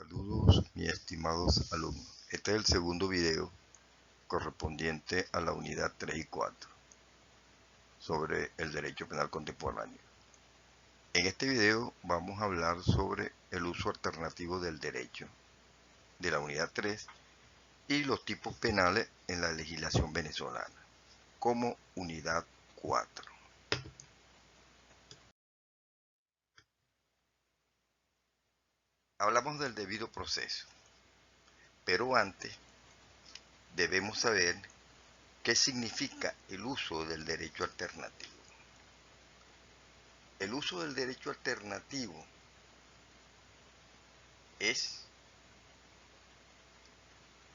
Saludos, mis estimados alumnos. Este es el segundo video correspondiente a la unidad 3 y 4 sobre el derecho penal contemporáneo. En este video vamos a hablar sobre el uso alternativo del derecho de la unidad 3 y los tipos penales en la legislación venezolana como unidad 4. Hablamos del debido proceso, pero antes debemos saber qué significa el uso del derecho alternativo. El uso del derecho alternativo es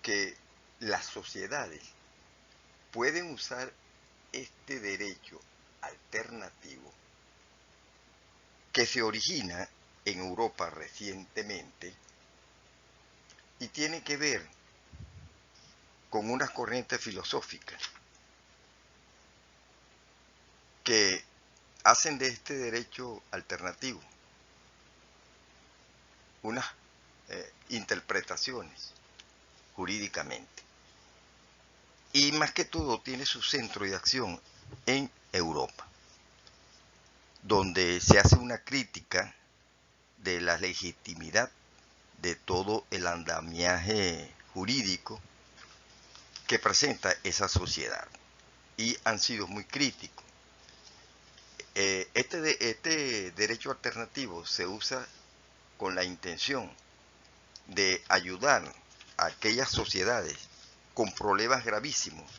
que las sociedades pueden usar este derecho alternativo que se origina en Europa recientemente y tiene que ver con unas corrientes filosóficas que hacen de este derecho alternativo unas interpretaciones jurídicamente. Y más que todo tiene su centro de acción en Europa, donde se hace una crítica de la legitimidad de todo el andamiaje jurídico que presenta esa sociedad. Y han sido muy críticos. Este derecho alternativo se usa con la intención de ayudar a aquellas sociedades con problemas gravísimos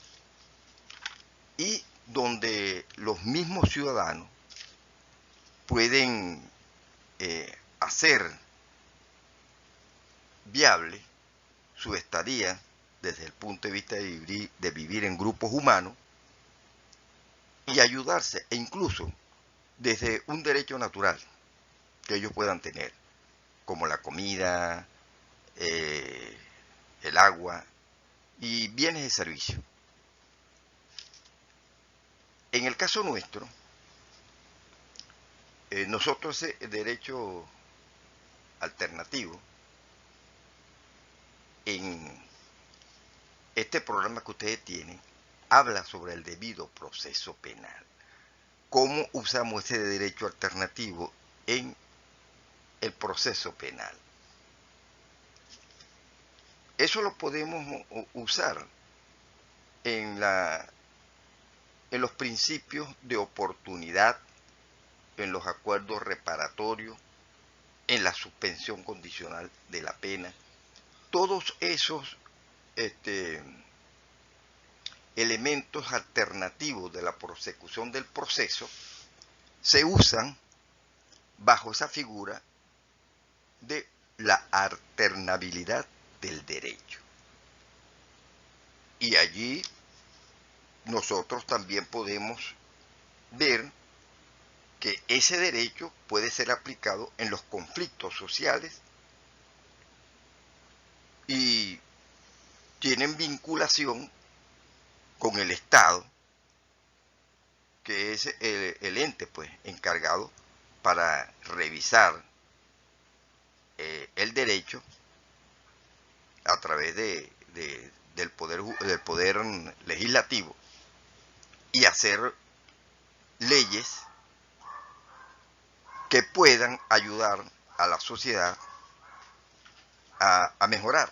y donde los mismos ciudadanos pueden hacer viable su estadía desde el punto de vista de vivir en grupos humanos y ayudarse, e incluso desde un derecho natural que ellos puedan tener, como la comida, el agua y bienes de servicio. En el caso nuestro, nosotros el derecho alternativo, en este programa que ustedes tienen, habla sobre el debido proceso penal. ¿Cómo usamos ese derecho alternativo en el proceso penal? Eso lo podemos usar en los principios de oportunidad, en los acuerdos reparatorios, en la suspensión condicional de la pena. Todos esos elementos alternativos de la prosecución del proceso se usan bajo esa figura de la alternabilidad del derecho. Y allí nosotros también podemos ver que ese derecho puede ser aplicado en los conflictos sociales y tienen vinculación con el Estado, que es el ente pues encargado para revisar el derecho a través del poder legislativo y hacer leyes que puedan ayudar a la sociedad a mejorar.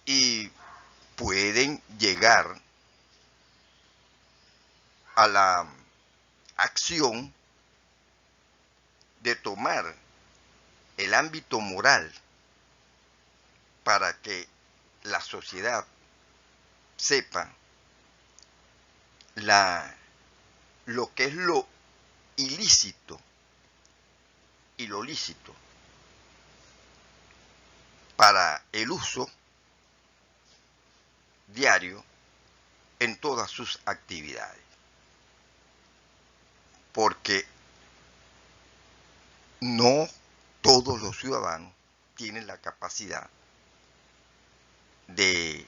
Y pueden llegar a la acción de tomar el ámbito moral para que la sociedad sepa lo que es lo ilícito y lo lícito para el uso diario en todas sus actividades. Porque no todos los ciudadanos tienen la capacidad de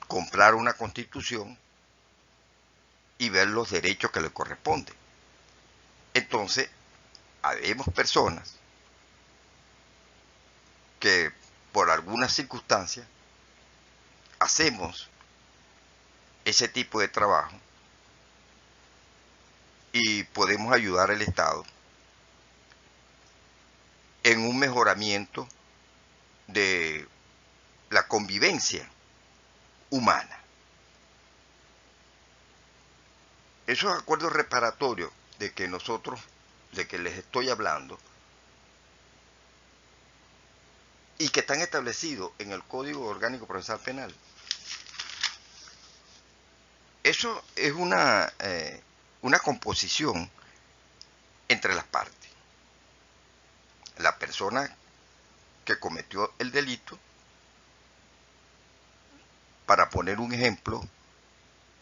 comprar una constitución y ver los derechos que le corresponden. Entonces, habemos personas que por algunas circunstancias hacemos ese tipo de trabajo y podemos ayudar al Estado en un mejoramiento de la convivencia humana. Esos acuerdos reparatorios de que les estoy hablando, y que están establecidos en el Código Orgánico Procesal Penal, eso es una composición entre las partes. La persona que cometió el delito, para poner un ejemplo,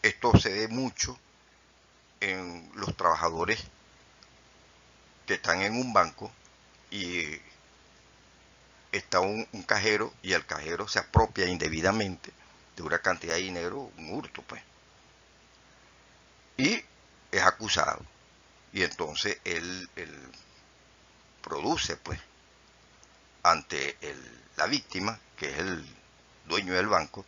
esto se ve mucho en los trabajadores que están en un banco y está un cajero y el cajero se apropia indebidamente de una cantidad de dinero, un hurto, pues. Y es acusado. Y entonces él produce, pues, ante la víctima, que es el dueño del banco,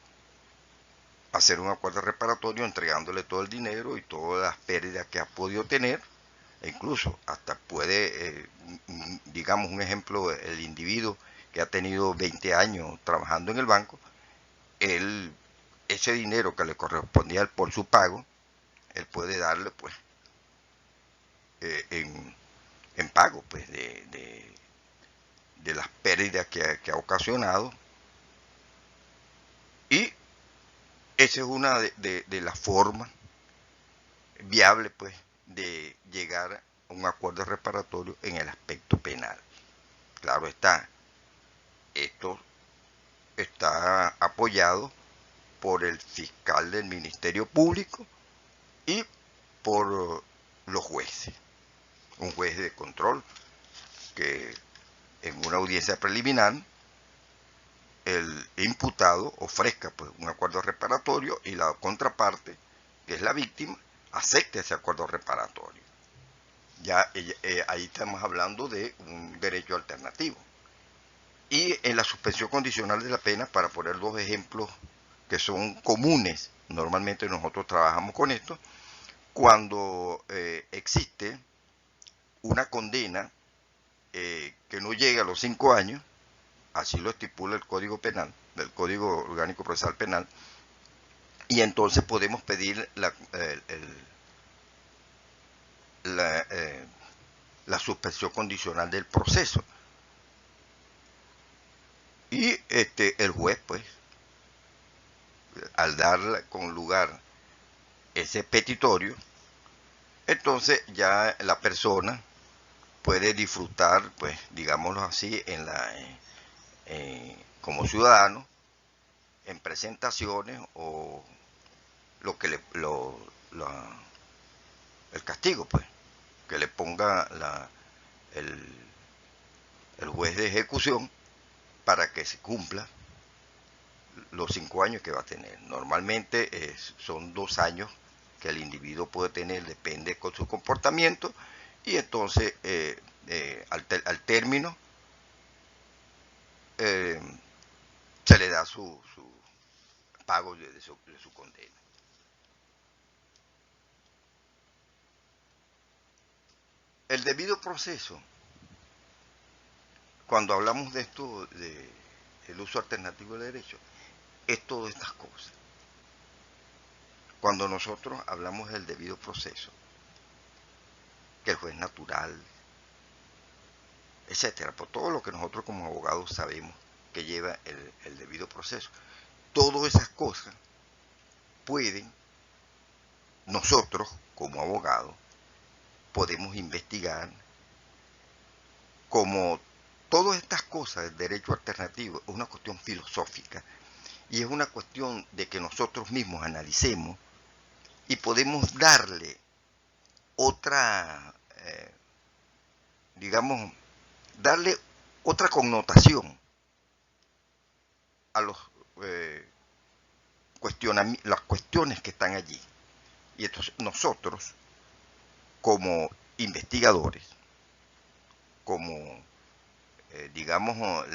hacer un acuerdo reparatorio entregándole todo el dinero y todas las pérdidas que ha podido tener, e incluso hasta puede, digamos un ejemplo, el individuo que ha tenido 20 años trabajando en el banco, ese dinero que le correspondía por su pago, él puede darle, pues, en pago, pues, de las pérdidas que ha ocasionado. Y esa es una de las formas viables, pues, de llegar a un acuerdo reparatorio en el aspecto penal. Claro está, esto está apoyado por el fiscal del Ministerio Público y por los jueces. Un juez de control que en una audiencia preliminar el imputado ofrezca, pues, un acuerdo reparatorio y la contraparte, que es la víctima, acepte ese acuerdo reparatorio. Ya ahí estamos hablando de un derecho alternativo. Y en la suspensión condicional de la pena, para poner dos ejemplos que son comunes, normalmente nosotros trabajamos con esto, cuando existe una condena que no llega a los 5 años, así lo estipula el Código Penal, del Código Orgánico Procesal Penal, y entonces podemos pedir la suspensión condicional del proceso. Y el juez, pues, al dar con lugar ese petitorio, entonces ya la persona puede disfrutar, pues, digámoslo así, como ciudadano, en presentaciones o lo que el castigo, pues, que le ponga el juez de ejecución para que se cumpla los 5 años que va a tener. Normalmente son 2 años que el individuo puede tener, depende con su comportamiento, y entonces al término se le da su pago de su condena. El debido proceso, cuando hablamos de esto, el uso alternativo del derecho, es todas estas cosas. Cuando nosotros hablamos del debido proceso, que el juez natural, etcétera, por todo lo que nosotros como abogados sabemos que lleva el debido proceso, todas esas cosas pueden, nosotros como abogados, podemos investigar como todas estas cosas del derecho alternativo. Es una cuestión filosófica y es una cuestión de que nosotros mismos analicemos y podemos darle otra, digamos, darle otra connotación a las cuestiones que están allí. Y entonces nosotros, como investigadores, como, digamos,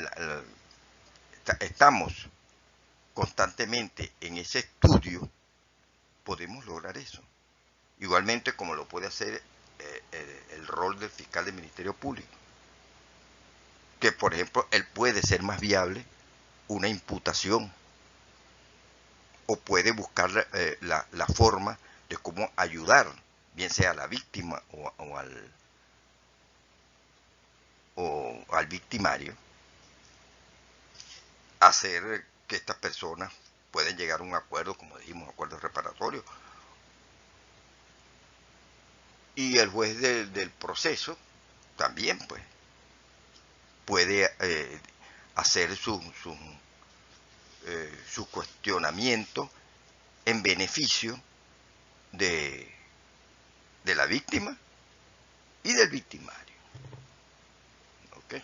estamos constantemente en ese estudio, podemos lograr eso. Igualmente como lo puede hacer el rol del fiscal del Ministerio Público, que por ejemplo él puede ser más viable una imputación o puede buscar la forma de cómo ayudar, bien sea a la víctima o al victimario, a hacer que estas personas pueden llegar a un acuerdo, como dijimos, un acuerdo reparatorio. Y el juez del proceso también pues puede hacer su cuestionamiento en beneficio de la víctima y del victimario. ¿Okay?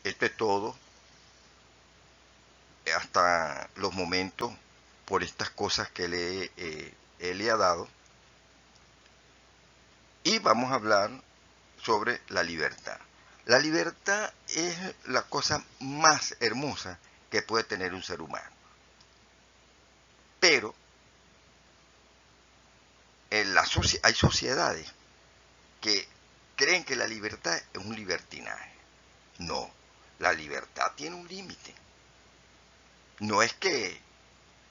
Esto es todo hasta los momentos por estas cosas que él le ha dado. Y vamos a hablar sobre la libertad. La libertad es la cosa más hermosa que puede tener un ser humano. Pero hay sociedades que creen que la libertad es un libertinaje. No, la libertad tiene un límite. No es que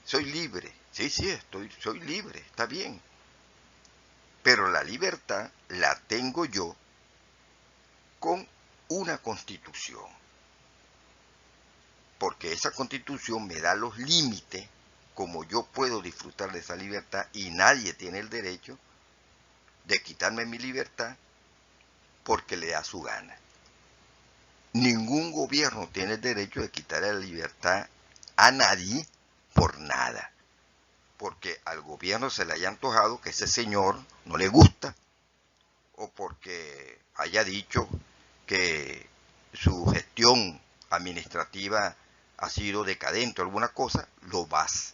soy libre. Sí, soy libre, está bien. Pero la libertad la tengo yo con una constitución. Porque esa constitución me da los límites como yo puedo disfrutar de esa libertad y nadie tiene el derecho de quitarme mi libertad porque le da su gana. Ningún gobierno tiene el derecho de quitarle la libertad a nadie por nada. Porque al gobierno se le haya antojado que ese señor no le gusta o porque haya dicho que su gestión administrativa ha sido decadente o alguna cosa, lo vas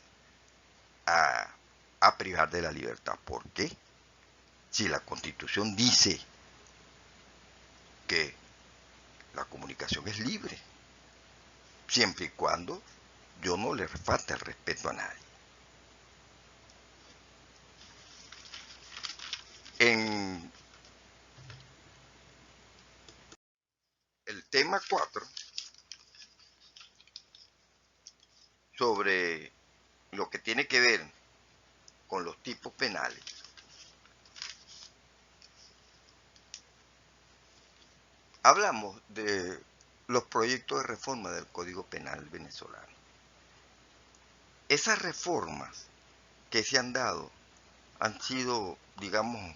a privar de la libertad. ¿Por qué? Si la Constitución dice que la comunicación es libre, siempre y cuando yo no le falte el respeto a nadie. En el tema 4, sobre lo que tiene que ver con los tipos penales, hablamos de los proyectos de reforma del Código Penal venezolano. Esas reformas que se han dado han sido, digamos,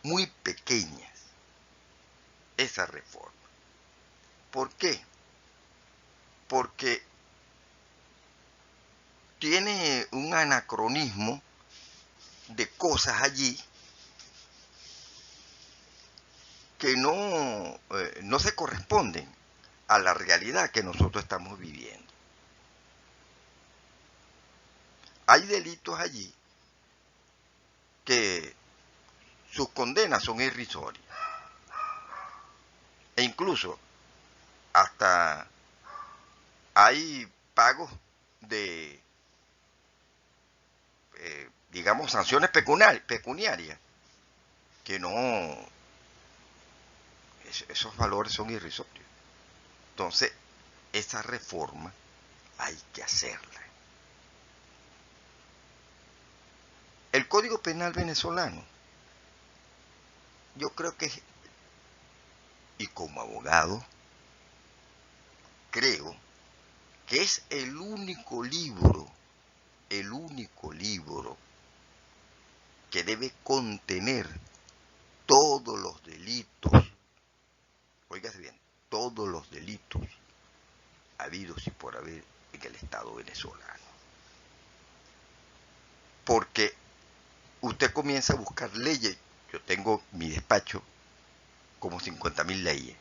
muy pequeñas, esa reforma. ¿Por qué? Porque tiene un anacronismo de cosas allí que no se corresponden a la realidad que nosotros estamos viviendo. Hay delitos allí que sus condenas son irrisorias. E incluso hasta hay pagos de, digamos, sanciones pecuniarias que esos valores son irrisorios. Entonces, esa reforma hay que hacerla. El Código Penal venezolano, yo creo que, y como abogado, creo que es el único libro que debe contener todos los delitos, oígase bien, todos los delitos habidos y por haber en el Estado venezolano. Porque usted comienza a buscar leyes. Yo tengo mi despacho como 50.000 leyes.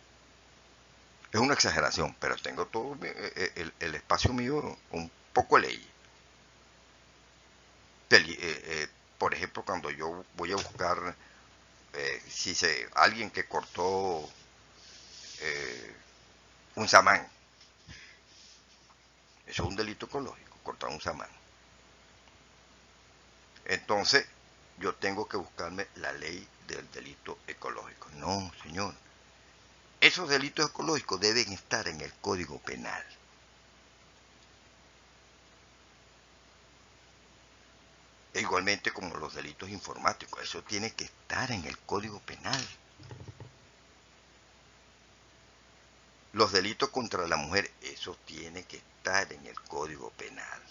Es una exageración, pero tengo todo el espacio mío un poco de leyes. Por ejemplo, cuando yo voy a buscar alguien que cortó un samán. Eso es un delito ecológico, cortar un samán. Entonces, yo tengo que buscarme la ley del delito ecológico. No, señor. Esos delitos ecológicos deben estar en el Código Penal. E igualmente como los delitos informáticos, eso tiene que estar en el Código Penal. Los delitos contra la mujer, eso tiene que estar en el Código Penal.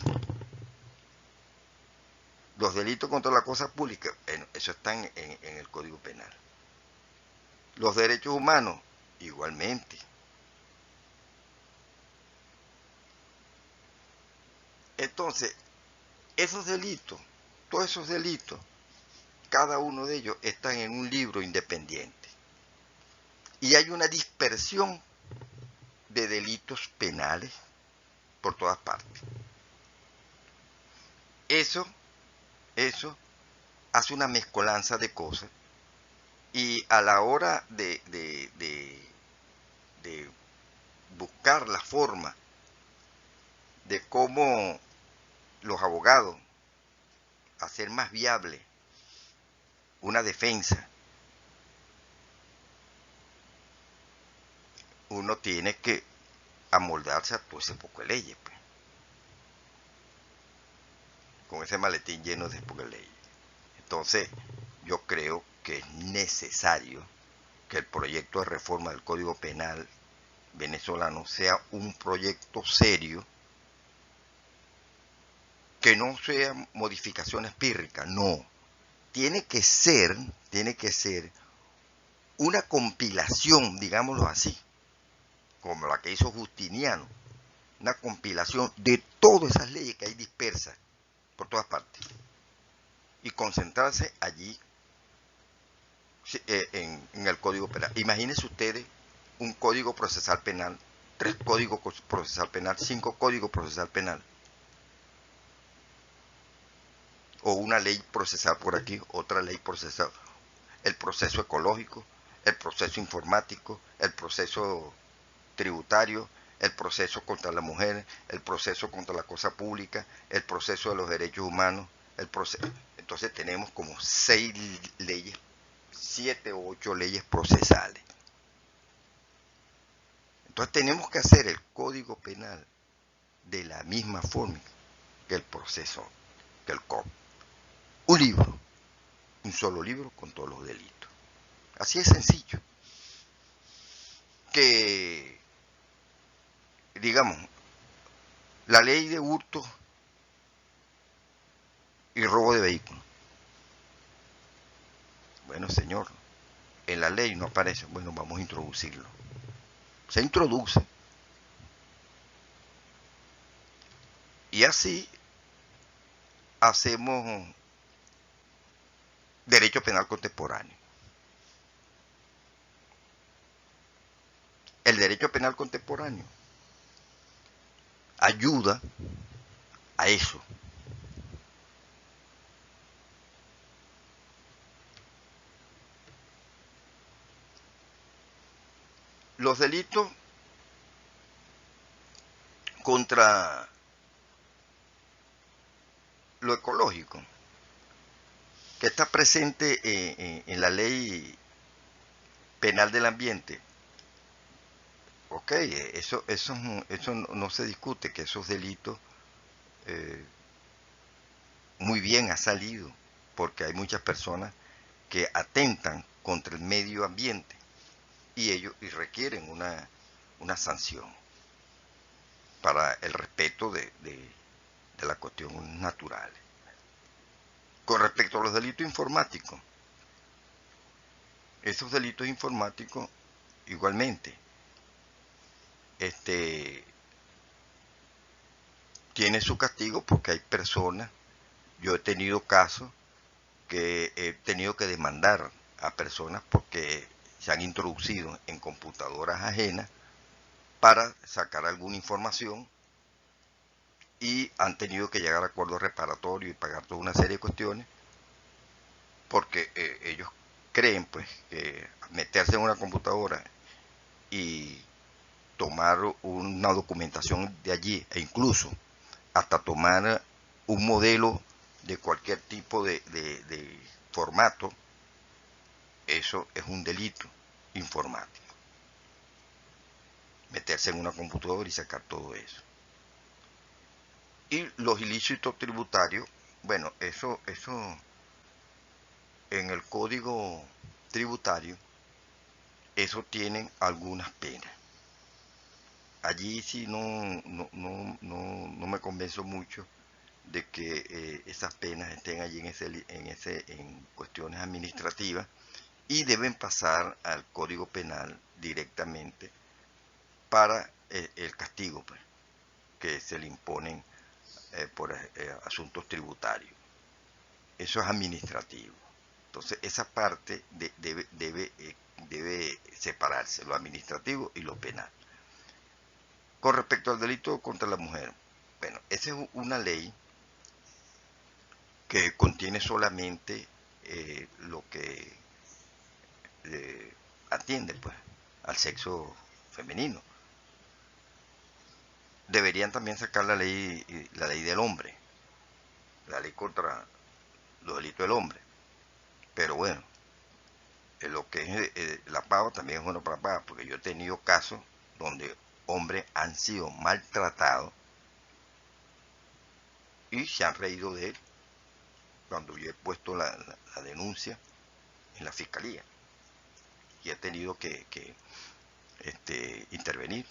Los delitos contra la cosa pública, bueno, eso está en el Código Penal. Los derechos humanos, igualmente. Entonces, esos delitos, todos esos delitos, cada uno de ellos están en un libro independiente. Y hay una dispersión de delitos penales por todas partes. Eso hace una mezcolanza de cosas y a la hora de buscar la forma de cómo los abogados hacer más viable una defensa, uno tiene que amoldarse a todo ese poco de leyes, pues, con ese maletín lleno de poco de leyes. Entonces, yo creo que es necesario que el proyecto de reforma del Código Penal venezolano sea un proyecto serio, que no sea modificaciones pírricas, no. Tiene que ser una compilación, digámoslo así, como la que hizo Justiniano, una compilación de todas esas leyes que hay dispersas por todas partes y concentrarse allí en el Código Penal. Imagínense ustedes un Código Procesal Penal, 3 Códigos Procesal Penal, 5 Códigos Procesal Penal, o una ley procesal por aquí, otra ley procesal, el proceso ecológico, el proceso informático, el proceso tributario, el proceso contra la mujer, el proceso contra la cosa pública, el proceso de los derechos humanos, el proceso. Entonces tenemos como 6 leyes, 7 o 8 leyes procesales. Entonces tenemos que hacer el Código Penal de la misma forma que el proceso, que el COP. Un libro, un solo libro con todos los delitos. Así es sencillo. Que, digamos, la ley de hurto y robo de vehículos. Bueno, señor, en la ley no aparece. Bueno, vamos a introducirlo. Se introduce. Y así hacemos derecho penal contemporáneo. El derecho penal contemporáneo ayuda a eso. Los delitos contra lo ecológico, que está presente en la ley penal del ambiente, ok, eso no se discute, que esos delitos muy bien ha salido, porque hay muchas personas que atentan contra el medio ambiente y ellos requieren una sanción para el respeto de la cuestión natural. Con respecto a los delitos informáticos, esos delitos informáticos igualmente tiene su castigo, porque hay personas, yo he tenido casos que he tenido que demandar a personas porque se han introducido en computadoras ajenas para sacar alguna información y han tenido que llegar a acuerdos reparatorios y pagar toda una serie de cuestiones porque ellos creen pues que meterse en una computadora y tomar una documentación de allí e incluso hasta tomar un modelo de cualquier tipo de formato, eso es un delito informático. Meterse en una computadora y sacar todo eso. Y los ilícitos tributarios, bueno, eso en el código tributario, eso tienen algunas penas. Allí sí no me convenzo mucho de que esas penas estén allí en cuestiones administrativas y deben pasar al Código Penal directamente para el castigo, pues, que se le imponen por asuntos tributarios. Eso es administrativo. Entonces esa parte debe separarse, lo administrativo y lo penal. Con respecto al delito contra la mujer, bueno, esa es una ley que contiene solamente lo que atiende, pues, al sexo femenino. Deberían también sacar la ley del hombre, la ley contra los delitos del hombre. Pero bueno, lo que es la pava también es bueno para la pava, porque yo he tenido casos donde hombres han sido maltratados y se han reído de él cuando yo he puesto la denuncia en la fiscalía y he tenido que intervenir.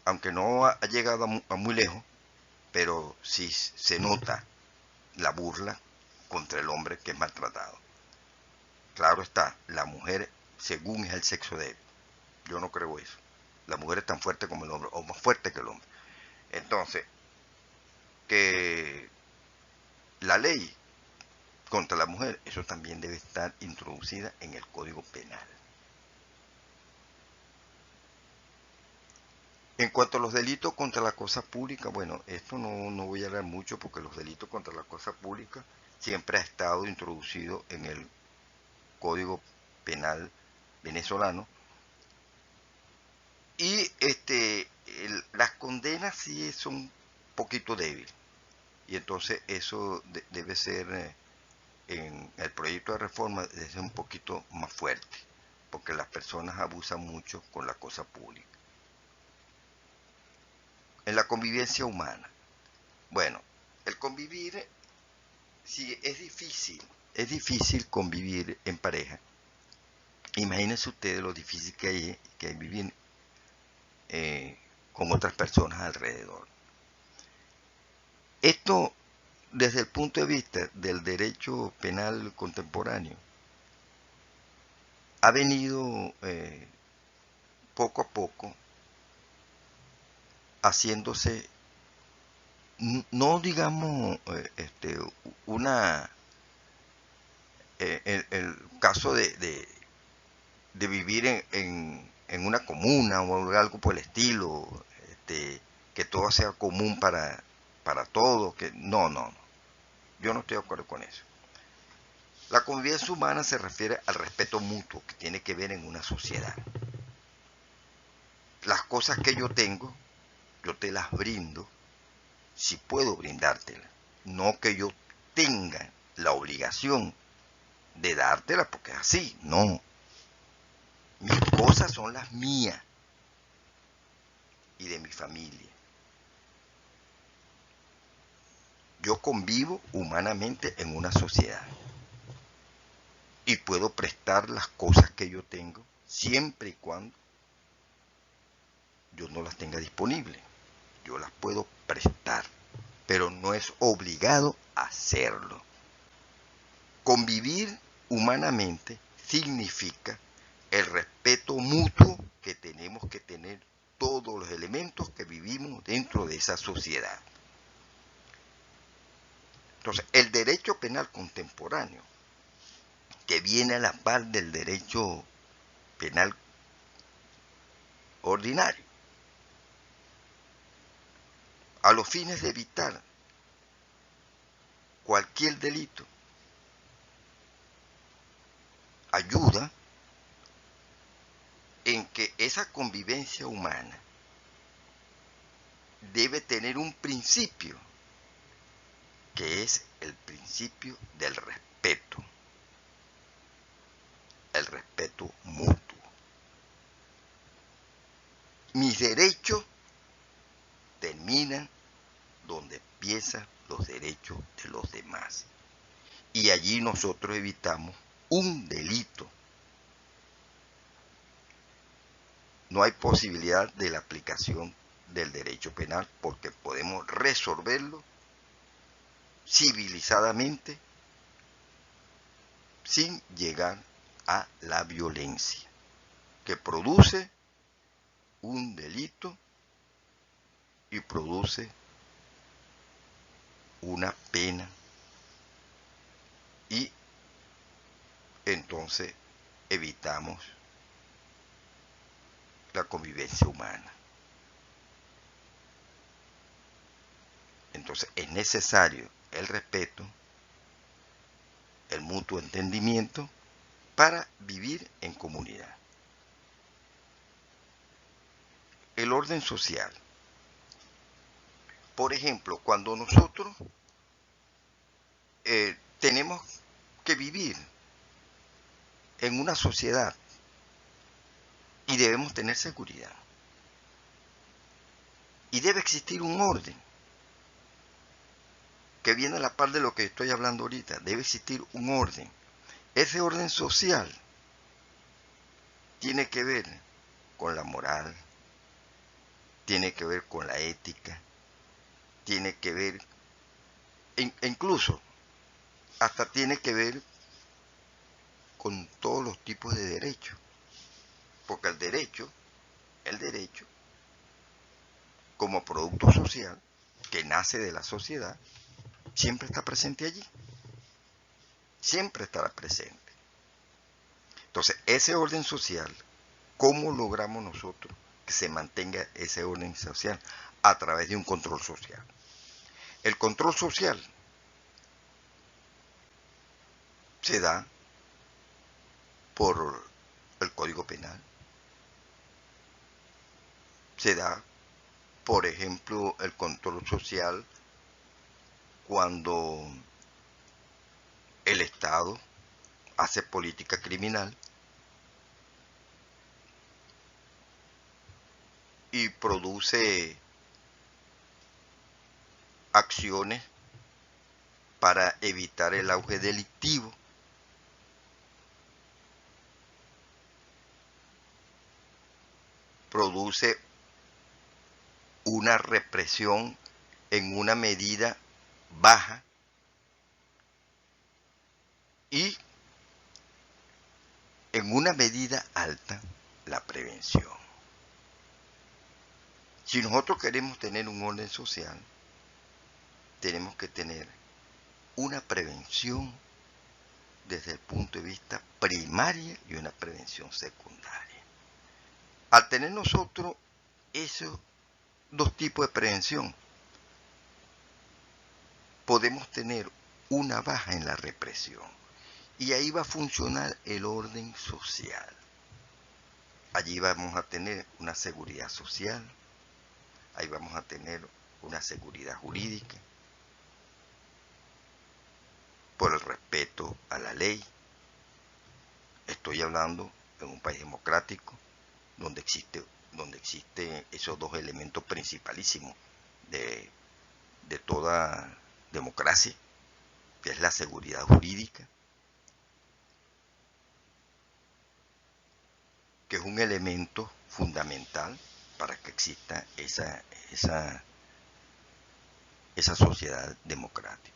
Aunque no ha llegado a muy lejos, pero sí se nota la burla contra el hombre que es maltratado. Claro está, la mujer, según es el sexo de él, yo no creo eso. La mujer es tan fuerte como el hombre, o más fuerte que el hombre. Entonces, que la ley contra la mujer, eso también debe estar introducida en el Código Penal. En cuanto a los delitos contra la cosa pública, bueno, esto no voy a hablar mucho porque los delitos contra la cosa pública siempre ha estado introducido en el Código Penal venezolano. Y las condenas sí son un poquito débiles. Y entonces eso debe ser, en el proyecto de reforma, debe ser un poquito más fuerte, porque las personas abusan mucho con la cosa pública. En la convivencia humana, bueno, el convivir, si es difícil convivir en pareja. Imagínense ustedes lo difícil que hay vivir con otras personas alrededor. Esto, desde el punto de vista del derecho penal contemporáneo, ha venido poco a poco haciéndose, no digamos, una, el caso de vivir en una comuna o algo por el estilo, que todo sea común para todos, que no, yo no estoy de acuerdo con eso. La convivencia humana se refiere al respeto mutuo que tiene que ver en una sociedad. Las cosas que yo tengo, yo te las brindo si puedo brindártelas. No que yo tenga la obligación de dártelas porque es así, no. Mis cosas son las mías y de mi familia. Yo convivo humanamente en una sociedad y puedo prestar las cosas que yo tengo siempre y cuando yo no las tenga disponibles. Yo las puedo prestar, pero no es obligado a hacerlo. Convivir humanamente significa el respeto mutuo que tenemos que tener todos los elementos que vivimos dentro de esa sociedad. Entonces, el derecho penal contemporáneo, que viene a la par del derecho penal ordinario, a los fines de evitar cualquier delito, ayuda en que esa convivencia humana debe tener un principio, que es el principio del respeto, el respeto mutuo. Mis derechos terminan donde empiezan los derechos de los demás. Y allí nosotros evitamos un delito. No hay posibilidad de la aplicación del derecho penal porque podemos resolverlo civilizadamente sin llegar a la violencia que produce un delito y produce una pena, y entonces evitamos la convivencia humana. Entonces es necesario el respeto, el mutuo entendimiento para vivir en comunidad. El orden social. Por ejemplo, cuando nosotros tenemos que vivir en una sociedad y debemos tener seguridad. Y debe existir un orden que viene a la par de lo que estoy hablando ahorita. Debe existir un orden. Ese orden social tiene que ver con la moral, tiene que ver con la ética, tiene que ver, incluso hasta tiene que ver con todos los tipos de derechos. Porque el derecho, como producto social, que nace de la sociedad, siempre está presente allí. Siempre estará presente. Entonces, ese orden social, ¿cómo logramos nosotros que se mantenga ese orden social? A través de un control social. El control social se da por el Código Penal. Se da, por ejemplo, el control social cuando el Estado hace política criminal y produce acciones para evitar el auge delictivo. Produce una represión en una medida baja y en una medida alta la prevención. Si nosotros queremos tener un orden social, tenemos que tener una prevención desde el punto de vista primaria y una prevención secundaria. Al tener nosotros esos dos tipos de prevención, podemos tener una baja en la represión y ahí va a funcionar el orden social. Allí vamos a tener una seguridad social, ahí vamos a tener una seguridad jurídica por el respeto a la ley. Estoy hablando en un país democrático donde existen esos dos elementos principalísimos de toda democracia, que es la seguridad jurídica, que es un elemento fundamental para que exista esa sociedad democrática.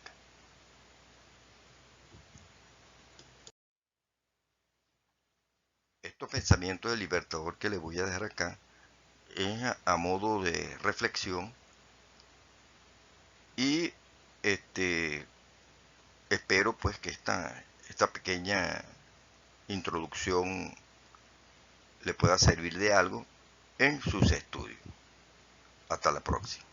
Estos pensamientos del Libertador que les voy a dejar acá es a modo de reflexión y espero pues que esta pequeña introducción le pueda servir de algo en sus estudios. Hasta la próxima.